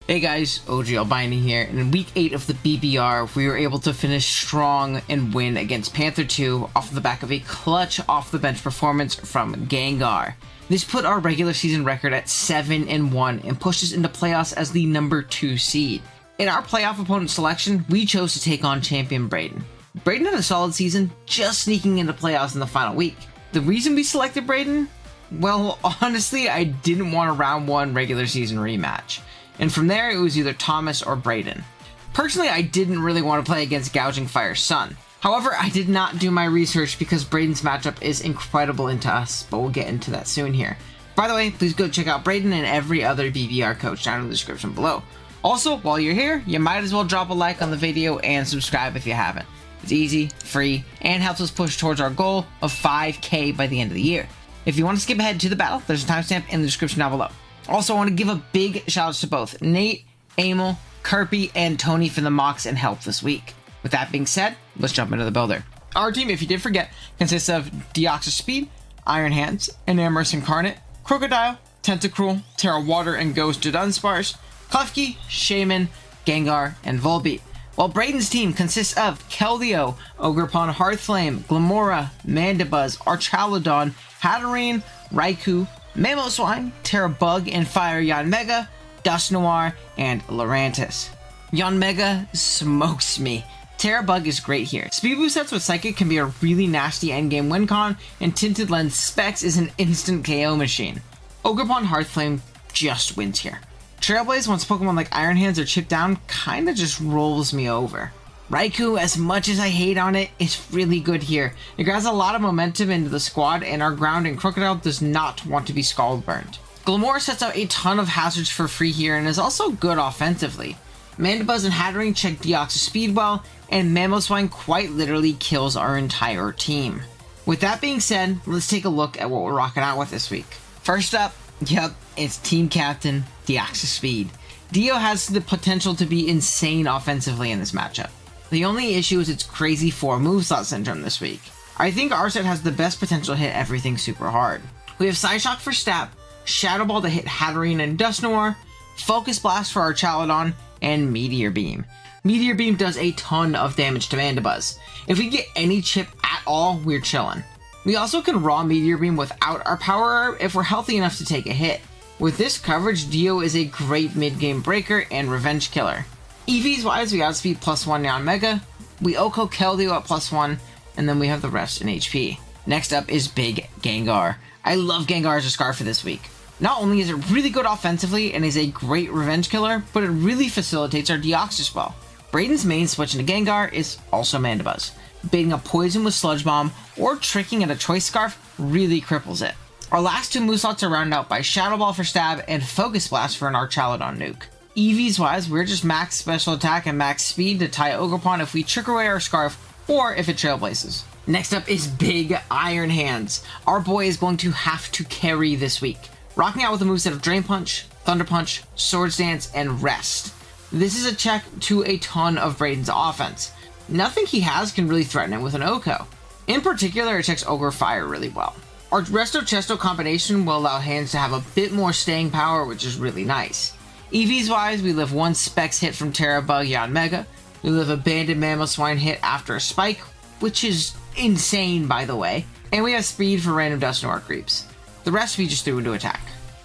Hey guys, OGalbina here, and in week 8 of the BBR, we were able to finish strong and win against Panther 2 off the back of a clutch off-the-bench performance from Gengar. This put our regular season record at 7-1 and pushed us into playoffs as the number 2 seed. In our playoff opponent selection, we chose to take on champion Braden. Braden had a solid season, just sneaking into playoffs in the final week. The reason we selected Braden? Well, honestly, I didn't want a round 1 regular season rematch. And from there, it was either Thomas or Braden. Personally, I didn't really want to play against Gouging Fire's son. However, I did not do my research because Braden's matchup is incredible into us, but we'll get into that soon here. By the way, please go check out Braden and every other BBR coach down in the description below. Also, while you're here, you might as well drop a like on the video and subscribe if you haven't. It's easy, free, and helps us push towards our goal of 5K by the end of the year. If you want to skip ahead to the battle, there's a timestamp in the description down below. Also, I want to give a big shout out to both Nate, Emil, Kirby, and Tony for the mocks and help this week. With that being said, let's jump into the builder. Our team, if you did forget, consists of Deoxys Speed, Iron Hands, Enamorous Incarnate, Crocodile, Tentacruel, Terra Water and Ghost to Dunsparce, Klefki, Shaman, Gengar, and Volbeat. While Braden's team consists of Keldeo, Ogerpon Hearthflame, Glamora, Mandibuzz, Archaludon, Hatterene, Raikou, Mamoswine, Terrabug, and Fire Yanmega, Dusknoir, and Lurantis. Yanmega smokes me. Terrabug is great here. Speed boost sets with Psychic can be a really nasty endgame win con, and Tinted Lens Specs is an instant KO machine. Ogerpon Hearthflame just wins here. Trailblaze, once Pokemon like Iron Hands are chipped down, kinda just rolls me over. Raikou, as much as I hate on it, is really good here. It grabs a lot of momentum into the squad, and our ground and Crocodile does not want to be Scald Burned. Glamora sets out a ton of hazards for free here and is also good offensively. Mandibuzz and Hatterene check Deoxys Speed well, and Mamoswine quite literally kills our entire team. With that being said, let's take a look at what we're rocking out with this week. First up, yep, it's Team Captain Deoxys Speed. Dio has the potential to be insane offensively in this matchup. The only issue is its crazy 4 moveslot syndrome this week. I think our set has the best potential to hit everything super hard. We have Psyshock for stab, Shadow Ball to hit Hatterene and Dusknoir, Focus Blast for our Archaludon, and Meteor Beam. Meteor Beam does a ton of damage to Mandibuzz. If we get any chip at all, we're chillin'. We also can raw Meteor Beam without our Power Herb if we're healthy enough to take a hit. With this coverage, Dio is a great mid-game breaker and revenge killer. EVs wise, we outspeed +1 Yanmega, we Oko Keldeo at +1, and then we have the rest in HP. Next up is Big Gengar. I love Gengar as a Scarf for this week. Not only is it really good offensively and is a great revenge killer, but it really facilitates our Deoxys well. Braden's main switch into Gengar is also Mandibuzz. Baiting a Poison with Sludge Bomb or tricking at a Choice Scarf really cripples it. Our last 2 moveslots are rounded out by Shadow Ball for stab and Focus Blast for an Archaludon nuke. EVs wise, we're just max special attack and max speed to tie Ogerpon if we trick away our Scarf or if it Trailblazes. Next up is Big Iron Hands. Our boy is going to have to carry this week. Rocking out with the moveset of Drain Punch, Thunder Punch, Swords Dance, and Rest. This is a check to a ton of Braden's offense. Nothing he has can really threaten it with an Oko. In particular, it checks Ogre Fire really well. Our Resto Chesto combination will allow Hands to have a bit more staying power, which is really nice. EVs wise, we live 1 Specs hit from Terrabug Yanmega, we live a Banded Mamoswine hit after a Spike, which is insane by the way, and we have speed for random Dusknoir creeps. The rest we just threw into attack.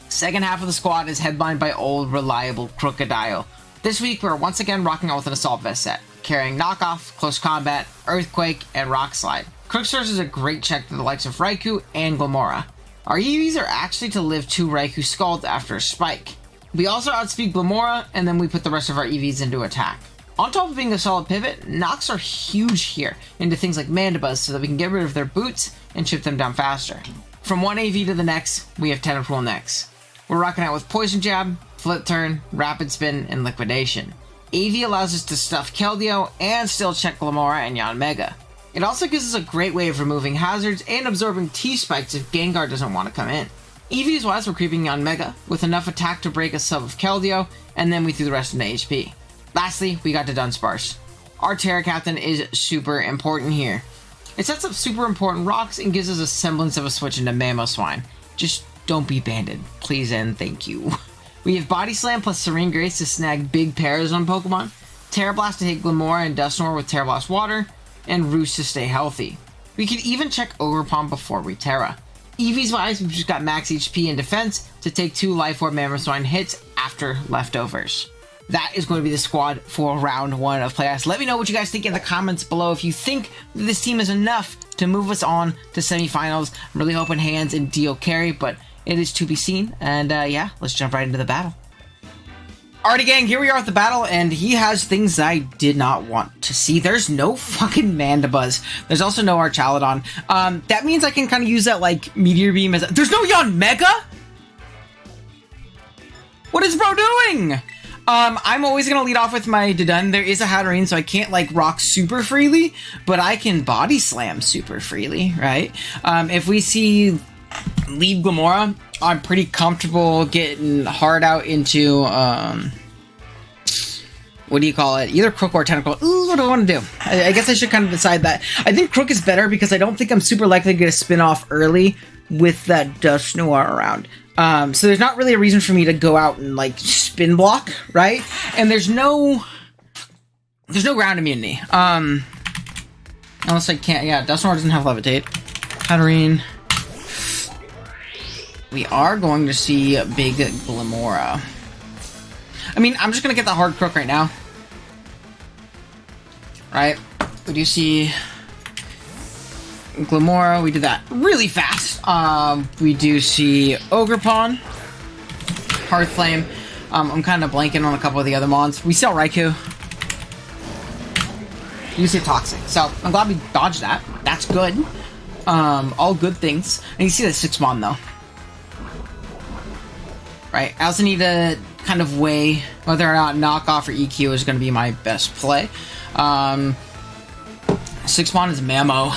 Second half of the squad is headlined by old reliable Crocodile. This week we're once again rocking out with an Assault Vest set, carrying Knockoff, Close Combat, Earthquake, and Rock Slide. Quicksurge is a great check to the likes of Raikou and Glamora. Our EVs are actually to live 2 Raikou Scald after a Spike. We also outspeed Glamora, and then we put the rest of our EVs into attack. On top of being a solid pivot, knocks are huge here into things like Mandibuzz so that we can get rid of their boots and chip them down faster. From one AV to the next, we have Tentacruel next. We're rocking out with Poison Jab, Flip Turn, Rapid Spin, and Liquidation. AV allows us to stuff Keldeo and still check Glamora and Yanmega. It also gives us a great way of removing hazards and absorbing T-Spikes if Gengar doesn't want to come in. EVs wise, we're creeping Yanmega with enough attack to break a sub of Keldeo, and then we threw the rest into HP. Lastly, we got to Dunsparce. Our Terra Captain is super important here. It sets up super important rocks and gives us a semblance of a switch into Mamoswine. Just don't be banded, please and thank you. We have Body Slam plus Serene Grace to snag big pairs on Pokemon, Terra Blast to hit Glimora and Dusknoir with Terra Blast Water, and Roost to stay healthy. We could even check Ogerpon before we Terra. Eevee's wise, we've just got max HP and defense to take 2 Life Orb Mammothswine hits after leftovers. That is going to be the squad for round 1 of Playoffs. Let me know what you guys think in the comments below. If you think this team is enough to move us on to semifinals, I'm really hoping Hands and Deal carry, but it is to be seen. And yeah, let's jump right into the battle. Alrighty, gang, here we are at the battle, and he has things I did not want to see. There's no fucking Mandibuzz. There's also no Archaludon. That means I can kind of use that, like, Meteor Beam as a... There's no Yanmega? What is bro doing? I'm always going to lead off with my Dodun. There is a Hatterene, so I can't, like, rock super freely, but I can Body Slam super freely, right? If we see lead Glimora, I'm pretty comfortable getting hard out into, what do you call it? Either Crook or Tentacle. Ooh, what do I want to do? I guess I should kind of decide that. I think Crook is better because I don't think I'm super likely to get a spin off early with that Dusknoir around. So there's not really a reason for me to go out and, like, spin block, right? And there's no ground immunity. Unless I can't, yeah, Dusknoir doesn't have Levitate. Hatterene. We are going to see big Glimora. I mean, I'm just going to get the hard Crook right now. Right? We do see Glimora. We did that really fast. We do see Ogerpon. Hard Flame. I'm kind of blanking on a couple of the other mons. We sell Raikou. You see Toxic. So, I'm glad we dodged that. That's good. All good things. And you see the 6 mon, though. Right, I also need to kind of weigh whether or not knockoff or EQ is going to be my best play. 6 mon is Mammo.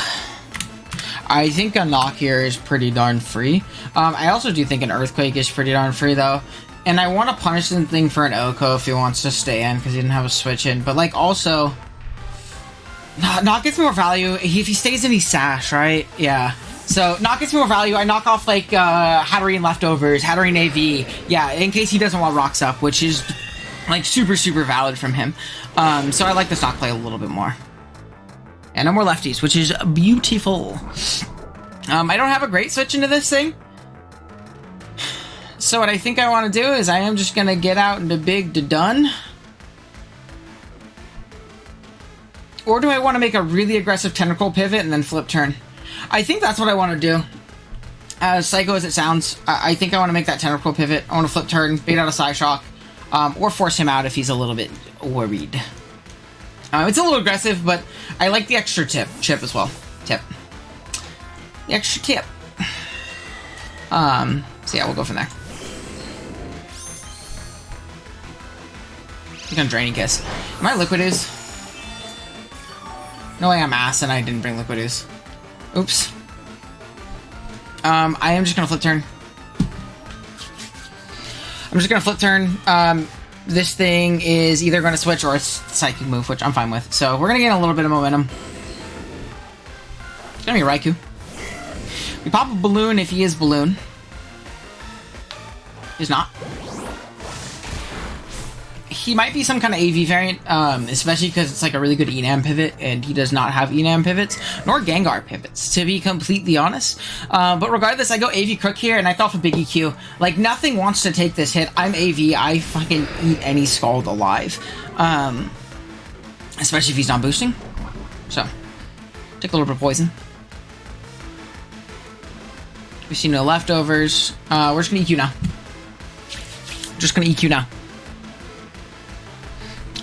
I think a knock here is pretty darn free. I also do think an Earthquake is pretty darn free, though. And I want to punish the thing for an Oko if he wants to stay in, because he didn't have a switch in. But, like, also, knock gets more value. If he stays in, he's Sash, right? Yeah. So, knock gets more value. I knock off, like, Hatterene leftovers, Hatterene AV. Yeah, in case he doesn't want Rocks up, which is, like, super, super valid from him. So I like this knock play a little bit more. And no more lefties, which is beautiful. I don't have a great switch into this thing. So what I think I want to do is I am just going to get out into big Dodun. Or do I want to make a really aggressive Tentacle pivot and then flip turn? I think that's what I want to do. As psycho as it sounds, I think I want to make that Tentacle pivot. I want to flip turn, bait out a Psyshock, or force him out if he's a little bit worried. It's a little aggressive, but I like the extra chip as well. The extra tip. So yeah, we'll go from there. I'm gonna Draining Kiss. Am I Liquid Ooze? No way I'm ass and I didn't bring Liquid Ooze. Oops. I am just gonna flip turn. I'm just gonna flip turn. This thing is either gonna switch or a Psychic move, which I'm fine with. So we're gonna gain a little bit of momentum. It's gonna be a Raikou. We pop a Balloon if he is Balloon. He's not. He might be some kind of AV variant, especially because it's like a really good Enam pivot, and he does not have Enam pivots, nor Gengar pivots, to be completely honest. But regardless, I go AV Crook here, and I thought for big EQ. Like, nothing wants to take this hit. I'm AV. I fucking eat any Scald alive. Especially if he's not boosting. So, take a little bit of poison. We see no leftovers. We're just gonna EQ now. Just gonna EQ now.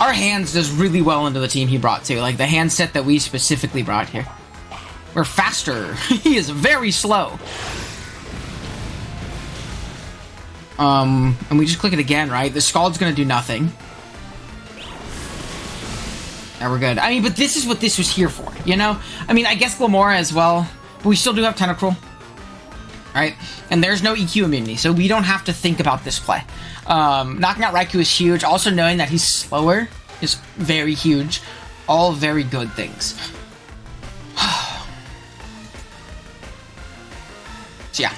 Our Hands does really well into the team he brought too. Like the hand set that we specifically brought here. We're faster. He is very slow. And we just click it again, right? The Scald's gonna do nothing. And we're good. I mean, but this is what this was here for, you know? I mean, I guess Glimora as well, but we still do have Tentacruel. Right? And there's no EQ immunity, so we don't have to think about this play. Knocking out Raikou is huge. Also knowing that he's slower is very huge. All very good things. So yeah.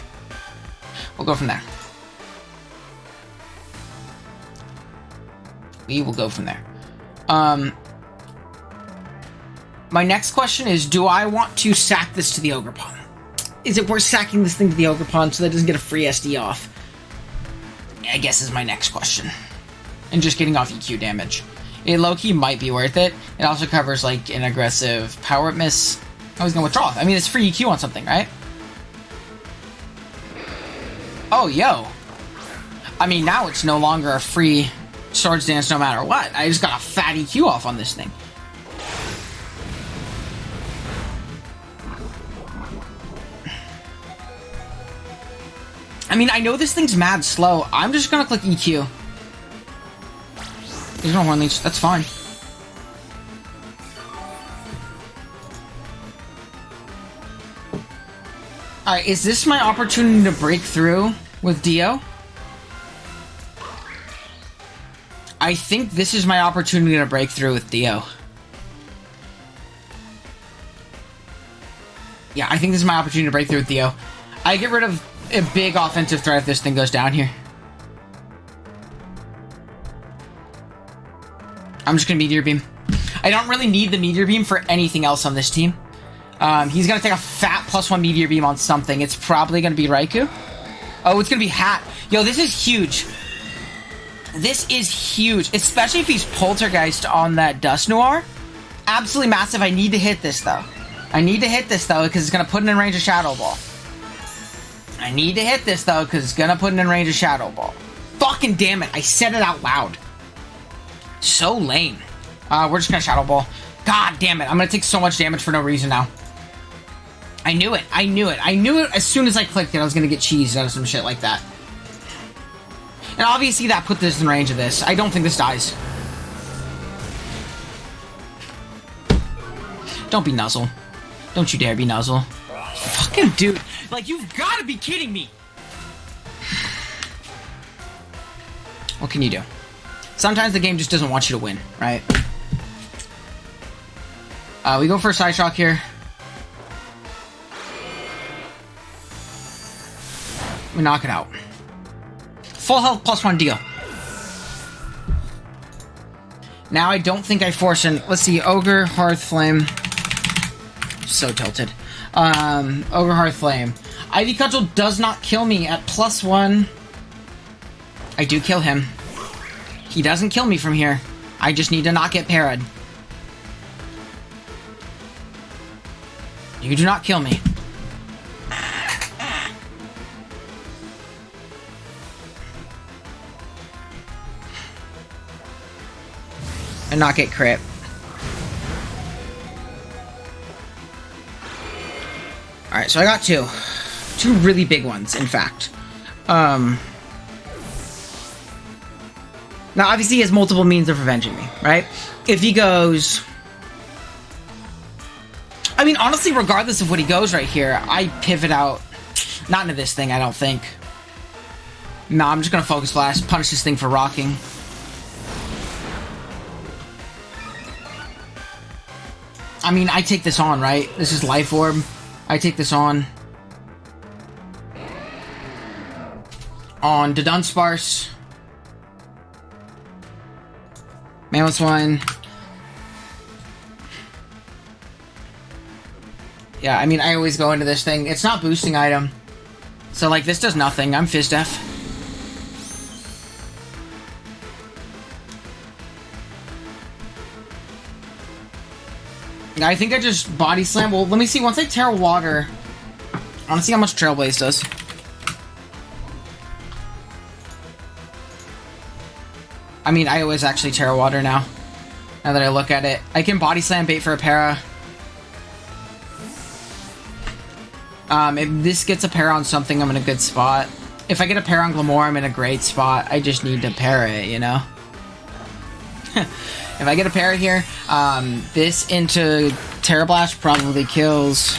We'll go from there. We will go from there. My next question is, do I want to sack this to the Ogre Pawn? Is it worth sacking this thing to the Ogre Pawn so that it doesn't get a free SD off? I guess is my next question. And just getting off EQ damage. It low-key might be worth it. It also covers, like, an aggressive power miss. I was gonna withdraw. I mean, it's free EQ on something, right? Oh, yo. I mean, now it's no longer a free Swords Dance no matter what. I just got a fat EQ off on this thing. I mean, I know this thing's mad slow. I'm just gonna click EQ. There's no one leech. That's fine. Alright, is this my opportunity to break through with Dio? I think this is my opportunity to break through with Dio. Yeah, I think this is my opportunity to break through with Dio. I get rid of a big offensive threat if this thing goes down here. I'm just gonna Meteor Beam. I don't really need the Meteor Beam for anything else on this team. He's gonna take a fat +1 Meteor Beam on something. It's probably gonna be Raikou. Oh, it's gonna be Hat. Yo, this is huge. This is huge, especially if he's Poltergeist on that Dust Noir. Absolutely massive. I need to hit this, though. I need to hit this, though, because it's gonna put it in range of Shadow Ball. I need to hit this, though, because it's gonna put it in range of Shadow Ball. Fucking damn it, I said it out loud. So lame. We're just gonna Shadow Ball. God damn it, I'm gonna take so much damage for no reason now. I knew it, I knew it. I knew it as soon as I clicked it, I was gonna get cheesed out of some shit like that. And obviously that put this in range of this. I don't think this dies. Don't be Nuzzle. Don't you dare be Nuzzle. Fucking dude. Like, you've gotta be kidding me! What can you do? Sometimes the game just doesn't want you to win, right? We go for a Side Shock here. We knock it out. Full health +1 deal. Now I don't think I force in. Let's see, Ogre, Hearth Flame. So tilted. Ogre, Hearth Flame. Ivy Cudgel does not kill me at +1. I do kill him. He doesn't kill me from here. I just need to not get parried. You do not kill me. And not get crit. Alright, so I got two. Two really big ones, in fact. Now, obviously, he has multiple means of revenging me, right? If he goes... I mean, honestly, regardless of what he goes right here, I pivot out. Not into this thing, I don't think. No, I'm just gonna Focus Blast, punish this thing for rocking. I mean, I take this on, right? This is Life Orb. I take this on. On to Dunsparce. Mammoth Swine. Yeah, I mean, I always go into this thing. It's not boosting item. So, like, this does nothing. I'm Fizdef. I think I just Body Slam. Well, let me see. Once I Terra Water, I want to see how much Trailblaze does. I mean, I always actually Terra Water now. Now that I look at it. I can Body Slam bait for a para. If this gets a para on something, I'm in a good spot. If I get a para on Glamour, I'm in a great spot. I just need to para it, you know? If I get a para here, this into Terra Blast probably kills.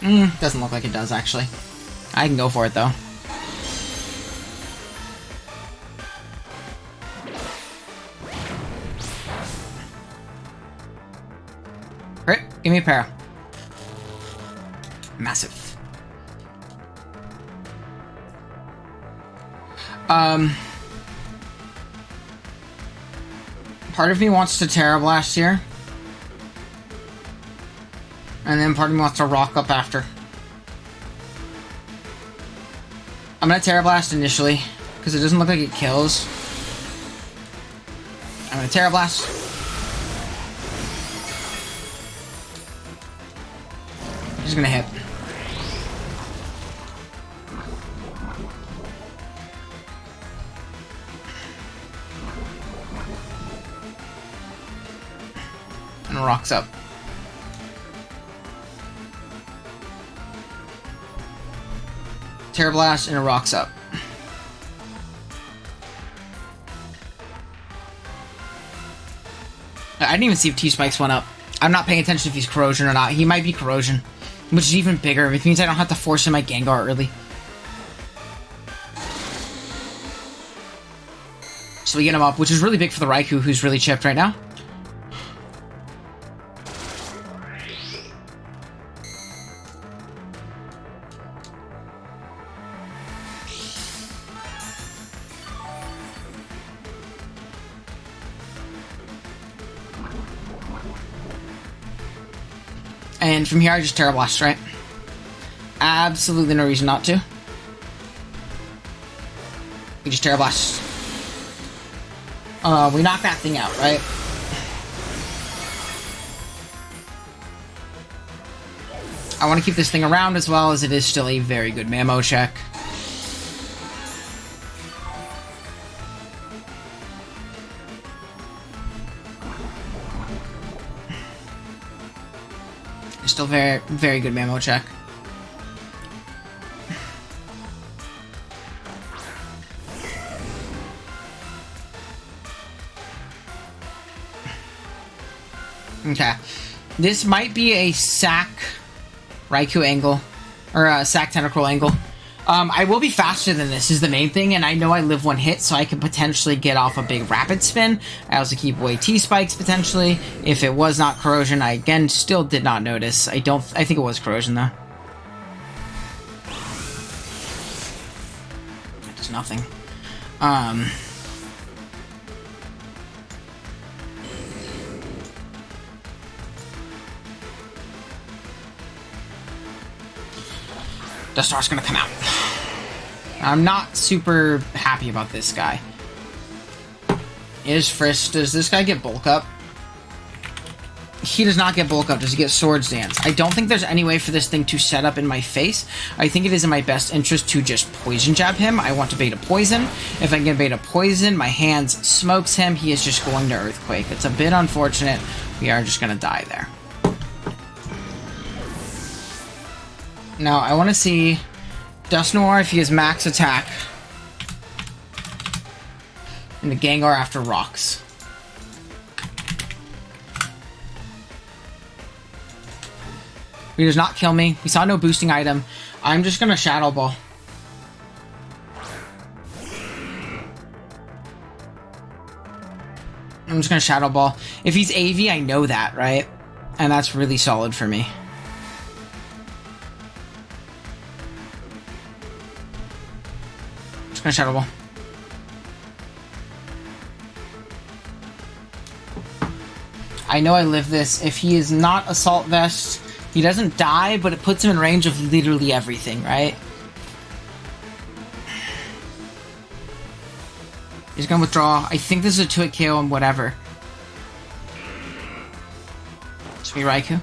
Doesn't look like it does, actually. I can go for it, though. Alright, give me a para. Massive. Part of me wants to Terra Blast here. And then part of me wants to rock up after. I'm gonna Terra Blast initially, because it doesn't look like it kills. I'm gonna Terra Blast. He's gonna hit. And rocks up. Terra Blast and it rocks up. I didn't even see if T-Spikes went up. I'm not paying attention if he's Corrosion or not. He might be Corrosion, which is even bigger. It means I don't have to force in my Gengar early. So we get him up, which is really big for the Raikou, who's really chipped right now. And from here, I just Terra Blast, right? Absolutely no reason not to. We just Terra Blast. We knock that thing out, right? I want to keep this thing around as well, as it is still a very good Mamo check. Still very, very good Mamo check. Okay. This might be a sack Raikou angle, or a sack Tentacruel angle. I will be faster than this is the main thing, and I know I live one hit, so I can potentially get off a big rapid spin. I also keep away T-Spikes, potentially. If it was not Corrosion, I, again, still did not notice. I think it was Corrosion, though. Just nothing. Dustour's gonna come out. I'm not super happy about this guy. Is Frisk, does this guy get bulk up? He does not get bulk up. Does he get Swords Dance? I don't think there's any way for this thing to set up in my face. I think it is in my best interest to just Poison Jab him. I want to bait a Poison. If I can bait a Poison, my hands smokes him. He is just going to Earthquake. It's a bit unfortunate. We are just going to die there. Now, I want to see Dusknoir if he has max attack. And the Gengar after rocks. He does not kill me. We saw no boosting item. I'm just going to Shadow Ball. I'm just going to Shadow Ball. If he's AV, I know that, right? And that's really solid for me. Just gonna Shadow Ball. I know I live this. If he is not Assault Vest, he doesn't die, but it puts him in range of literally everything, right? He's gonna withdraw. I think this is a 2-hit KO and whatever. It's me, Raikou.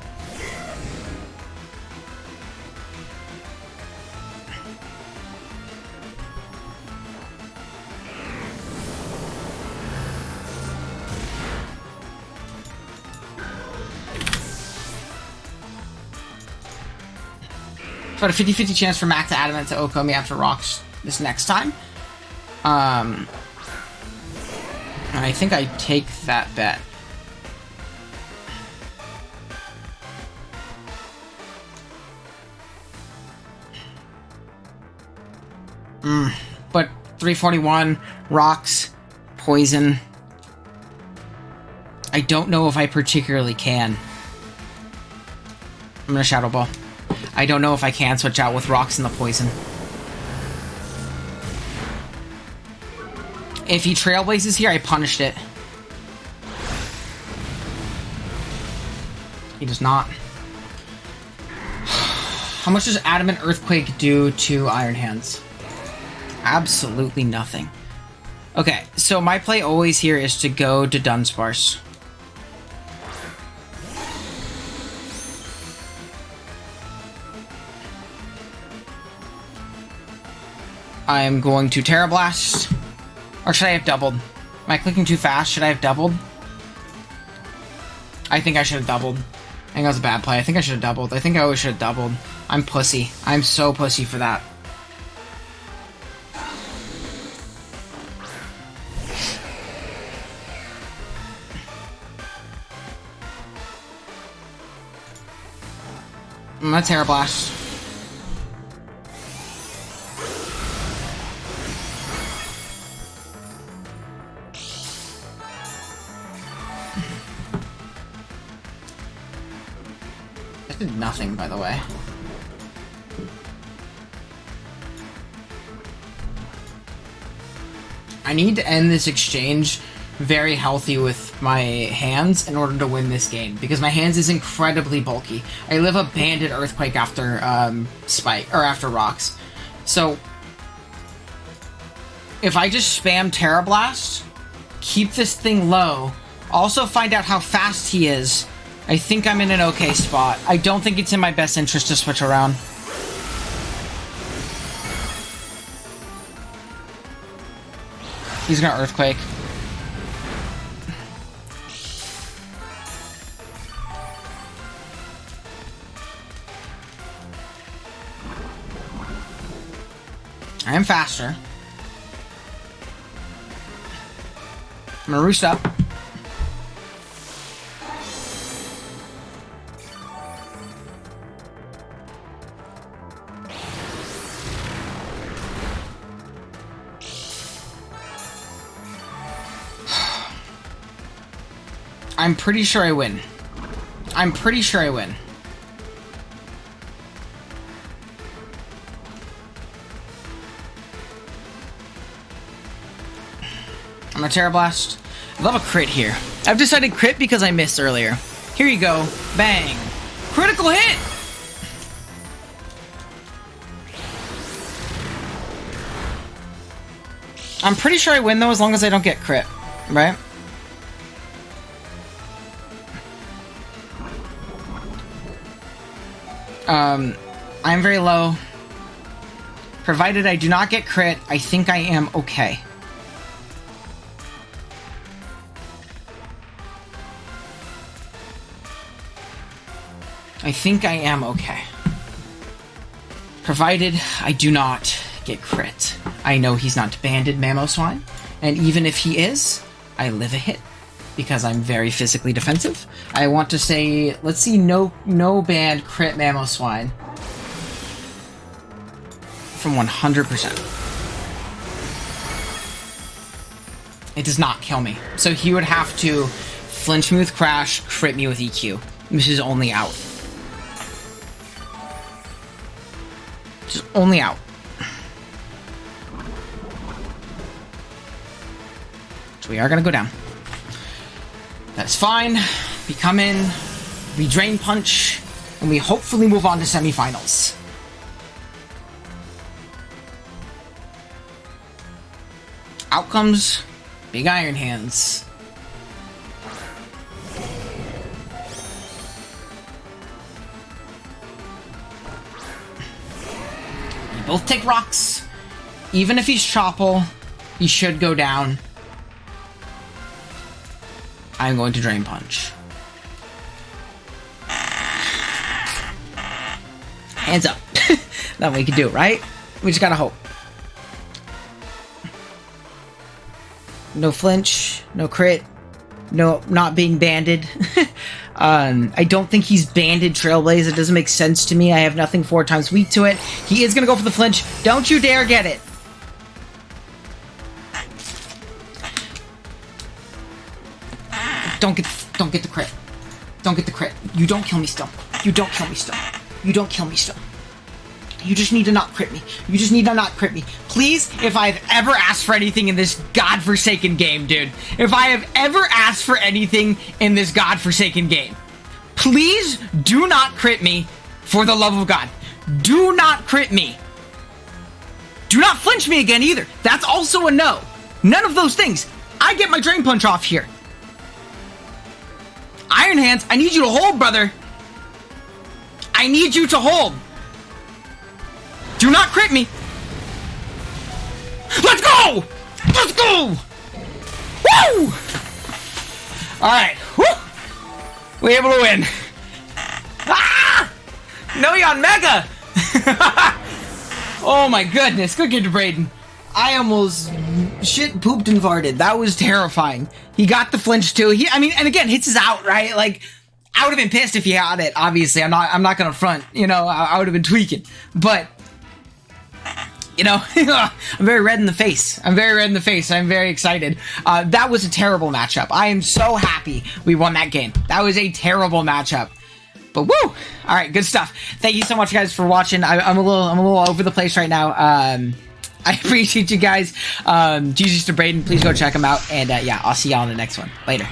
But a 50-50 chance for Mac to Adamant to Okomi after rocks this next time. And I think I take that bet. But 341, rocks, poison. I don't know if I particularly can. I'm gonna Shadow Ball. I don't know if I can switch out with rocks and the poison. If he Trailblazes here, I punished it. He does not. How much does Adamant Earthquake do to Iron Hands? Absolutely nothing. Okay, so my play always here is to go to Dunsparce. I am going to Terra Blast. Or should I have doubled? Am I clicking too fast? Should I have doubled? I think I should have doubled. I think that was a bad play. I think I should have doubled. I think I always should have doubled. I'm pussy. I'm so pussy for that. I'm gonna Terra Blast. That did nothing, by the way. I need to end this exchange very healthy with my hands in order to win this game, because my hands is incredibly bulky. I live a banded Earthquake after Spike, or after Rocks. So if I just spam Terra Blast, keep this thing low, also find out how fast he is, I think I'm in an okay spot. I don't think it's in my best interest to switch around. He's gonna Earthquake. I am faster. I'm gonna roost up. I'm pretty sure I win. I'm pretty sure I win. I'm gonna Terra Blast. I love a crit here. I've decided crit because I missed earlier. Here you go. Bang. Critical hit! I'm pretty sure I win though as long as I don't get crit. Right? I'm very low. Provided I do not get crit, I think I am okay. I think I am okay. Provided I do not get crit. I know he's not banded Mamoswine, and even if he is, I live a hit because I'm very physically defensive. I want to say, let's see, no band crit Mamoswine from 100%. It does not kill me. So he would have to flinch me with Crash, crit me with EQ. This is only out. Just only out. So we are gonna go down. That's fine. We come in, we Drain Punch, and we hopefully move on to semifinals. Out comes Big Iron Hands. We both take rocks. Even if he's Chopple, he should go down. I'm going to Drain Punch. Hands up. That way we can do it, right? We just gotta hope. No flinch, no crit, no not being banded. I don't think he's banded Trailblaze. It doesn't make sense to me. I have nothing 4 times weak to it. He is gonna go for the flinch. Don't you dare get it. Don't get the crit. Don't get the crit. You don't kill me still. You don't kill me still. You don't kill me still. You just need to not crit me. You just need to not crit me. Please, if I've ever asked for anything in this godforsaken game, dude. If I have ever asked for anything in this godforsaken game, Please do not crit me, for the love of God. Do not crit me. Do not flinch me again either. That's also a no. None of those things. I get my Drain Punch off here. Iron Hands, I need you to hold, brother. I need you to hold. Do not crit me. Let's go! Let's go! Woo! Alright. We're able to win. Ah! Noyon Mega! Oh my goodness. Good game to Braden. I almost shit pooped and farted. That was terrifying. He got the flinch too. I mean, and again, hits is out, right? Like, I would have been pissed if he had it, obviously. I'm not gonna front, you know, I would have been tweaking. But, you know, I'm very red in the face. I'm very excited. That was a terrible matchup. I am so happy we won that game. That was a terrible matchup. But woo! All right, good stuff. Thank you so much, guys, for watching. I'm a little over the place right now. I appreciate you guys. Jesus to Braden, please go check him out. And yeah, I'll see y'all in the next one. Later.